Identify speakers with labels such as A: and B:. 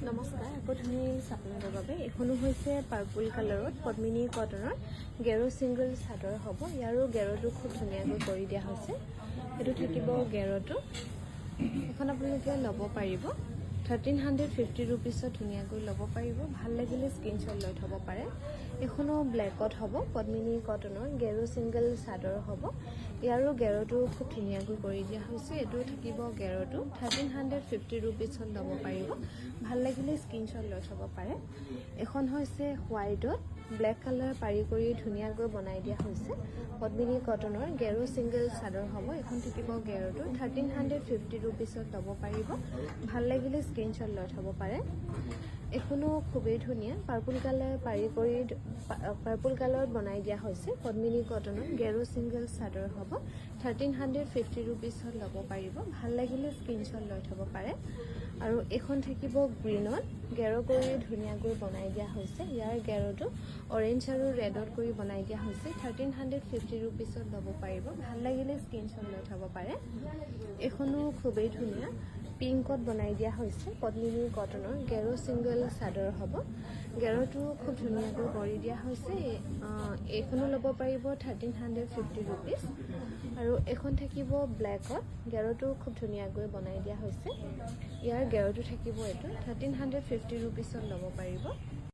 A: নমস্কাৰ আপুনি আপোনালোকৰ বাবে এখনো হৈছে পাৰ্পল কালাৰত পদ্মিনী কটনৰ গেৰো ছিংগল চাদৰ হ'ব। ইয়াৰো গেৰোটো খুব ধুনীয়াকৈ কৰি দিয়া হৈছে। এইটো থাকিব গেৰোটো। এখন আপোনালোকে ল'ব পাৰিব 1350 ৰুপিছত ধুনীয়াকৈ ল'ব পাৰিব। ভাল লাগিলে স্ক্ৰীনশ্বট লৈ থ'ব পাৰে। এখনো ব্লেকত হ'ব, পদ্মিনী কটনৰ গেৰো ছিংগল চাদৰ হ'ব। ইয়াৰো গেৰোটো খুব ধুনীয়াকৈ কৰি দিয়া হৈছে। এইটো থাকিব গেৰোটো 1350 ৰুপিছত ল'ব পাৰিব। ভাল লাগিলে স্ক্ৰীনশ্বট লৈ থ'ব পাৰে। এখন হৈছে হোৱাইটত ব্লেক কালাৰ পাৰি কৰি ধুনীয়াকৈ বনাই দিয়া হৈছে। পদ্মিনী কটনৰ গেৰো ছিংগল চাদৰ হ'ব। এখন থাকিব গেৰোটো 1350 ৰুপিছত ল'ব পাৰিব। ভাল লাগিলে স্ক্ৰীনশ্বট লৈ থ'ব পাৰে। এখনো খুবেই ধুনীয়া পাৰ্পল কালাৰ পাৰি কৰি পাৰ্পল কালাৰত বনাই দিয়া হৈছে। পদ্মিনী কটনৰ গেৰো ছিংগল চাদৰ হ'ব। 1350 ৰুপিছত ল'ব পাৰিব। ভাল লাগিলে স্ক্ৰীনশ্বট লৈ থ'ব পাৰে। আৰু এখন থাকিব গ্ৰীণত গেৰো কৰি ধুনীয়াকৈ বনাই দিয়া হৈছে। ইয়াৰ গেৰোটো অৰেঞ্জ আৰু ৰেডত কৰি বনাই দিয়া হৈছে। 1350 ৰুপিছত ল'ব পাৰিব। ভাল লাগিলে স্ক্ৰীনশ্বট লৈ থ'ব পাৰে। এখনো খুবেই ধুনীয়া পিংকত বনাই দিয়া হৈছে। পদ্মিনী কটনৰ গেৰো ছিংগল চাদৰ হ'ব। গেৰোটো খুব ধুনীয়াকৈ কৰি দিয়া হৈছে। এইখনো ল'ব পাৰিব 1350 ৰুপিজ। আৰু এখন থাকিব ব্লেকত গেৰোটো খুব ধুনীয়াকৈ বনাই দিয়া হৈছে। ইয়াৰ গেৰোটো থাকিব এইটো 1350 ৰুপিছত ল'ব পাৰিব।